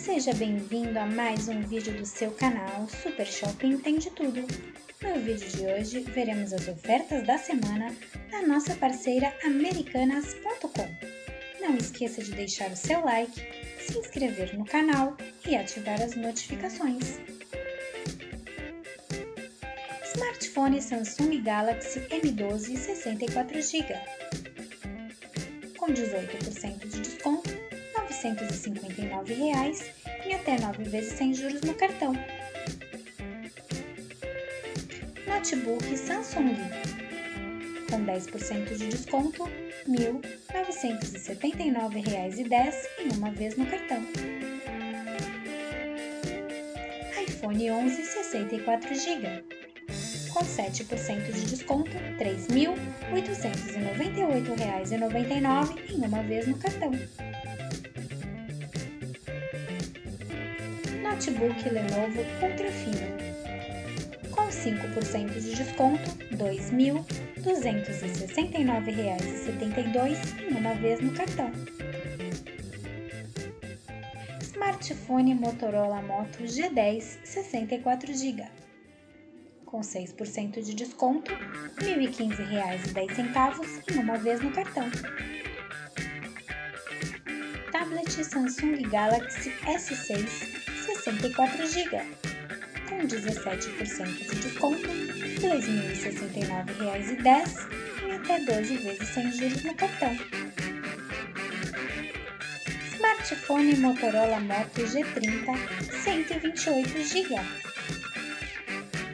Seja bem-vindo a mais um vídeo do seu canal Super Shopping Entende Tudo. No vídeo de hoje, veremos as ofertas da semana da nossa parceira Americanas.com. Não esqueça de deixar o seu like, se inscrever no canal e ativar as notificações. Smartphone Samsung Galaxy M12 64GB. Com 18% de desconto, R$ 959 em até 9 vezes sem juros no cartão. Notebook Samsung com 10% de desconto, R$ 1.979,10 em uma vez no cartão. iPhone 11 64GB com 7% de desconto, R$ 3.898,99 em uma vez no cartão. Notebook Lenovo Ultra Fino com 5% de desconto, R$ 2.269,72 em uma vez no cartão. Smartphone Motorola Moto G10 64GB com 6% de desconto, R$ 1.015,10 em uma vez no cartão. Tablet Samsung Galaxy S6 64GB com 17% de desconto, R$ 2.069,10 em até 12 vezes sem juros no cartão. Smartphone Motorola Moto G30 128GB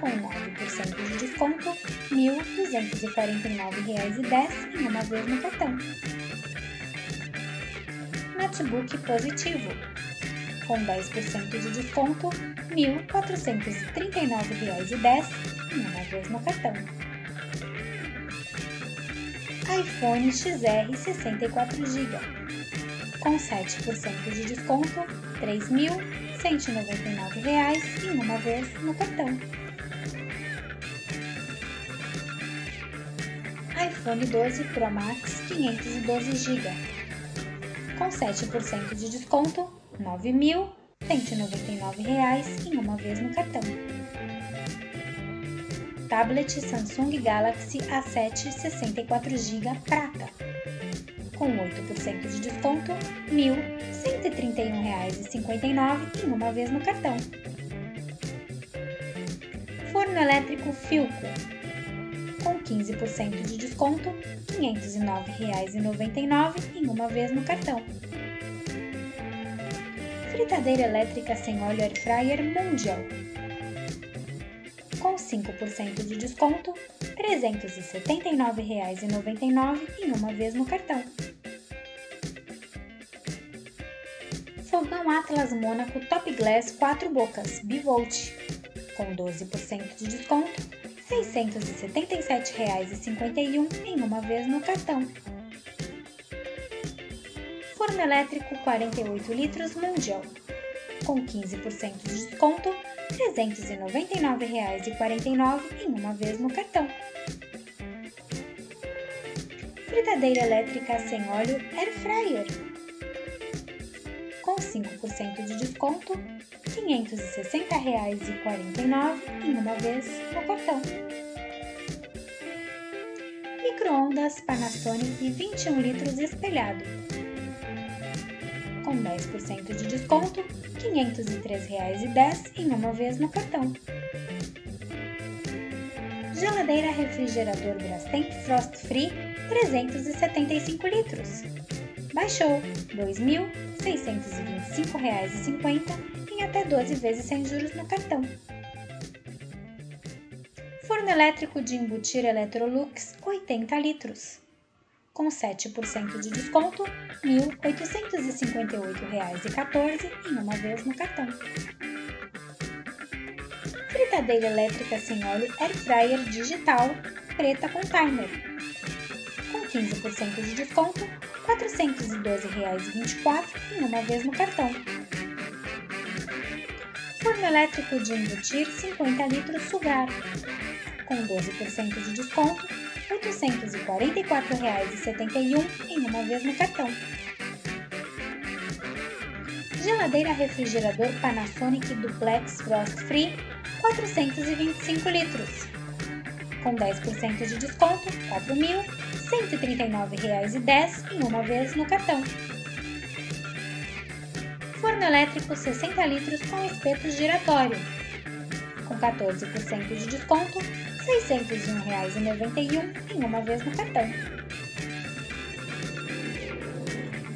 com 9% de desconto, R$ 1.249,10 em uma vez no cartão. Notebook Positivo com 10% de desconto, R$ 1.439,10 em uma vez no cartão. iPhone XR 64GB com 7% de desconto, R$ 3.199 em uma vez no cartão. iPhone 12 Pro Max 512GB com 7% de desconto, R$ 9.199 em uma vez no cartão. Tablet Samsung Galaxy A7 64GB Prata com 8% de desconto, R$ 1.131,59 em uma vez no cartão. Forno elétrico Philco com 15% de desconto, R$ 509,99 em uma vez no cartão. Fritadeira elétrica sem óleo Air Fryer Mundial com 5% de desconto, R$ 379,99 em uma vez no cartão. Fogão Atlas Mônaco Top Glass 4 bocas Bivolt com 12% de desconto, R$ 677,51 em uma vez no cartão. Forno elétrico 48 litros Mundial com 15% de desconto, R$ 399,49 em uma vez no cartão. Fritadeira elétrica sem óleo Air Fryer com 5% de desconto, R$ 560,49 em uma vez no cartão. Micro-ondas Panasonic 21 litros espelhado com 10% de desconto, R$ 503,10 em uma vez no cartão. Geladeira refrigerador Brastemp Frost Free 375 litros. Baixou R$ 2.625,50 em até 12 vezes sem juros no cartão. Forno elétrico de embutir Electrolux 80 litros. Com 7% de desconto, R$ 1.858,14 em uma vez no cartão. Fritadeira elétrica sem óleo Air Fryer Digital preta com timer. Com 15% de desconto, R$ 412,24 em uma vez no cartão. Forno elétrico de embutir 50 litros Sugar. Com 12% de desconto, R$ 844,71 em uma vez no cartão. Geladeira refrigerador Panasonic Duplex Frost Free, 425 litros. Com 10% de desconto, R$ 4.139,10 em uma vez no cartão. Forno elétrico 60 litros com espeto giratório. Com 14% de desconto, R$ 601,91 em uma vez no cartão.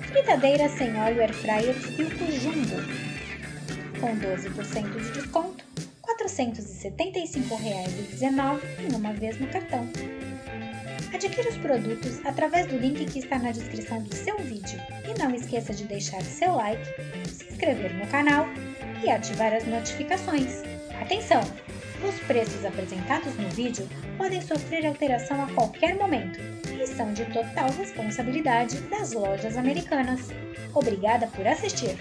Fritadeira sem óleo Airfryer Philco Jumbo. Com 12% de desconto, R$ 475,19 em uma vez no cartão. Adquira os produtos através do link que está na descrição do seu vídeo e não esqueça de deixar seu like, se inscrever no canal e ativar as notificações. Atenção! Os preços apresentados no vídeo podem sofrer alteração a qualquer momento e são de total responsabilidade das lojas americanas. Obrigada por assistir!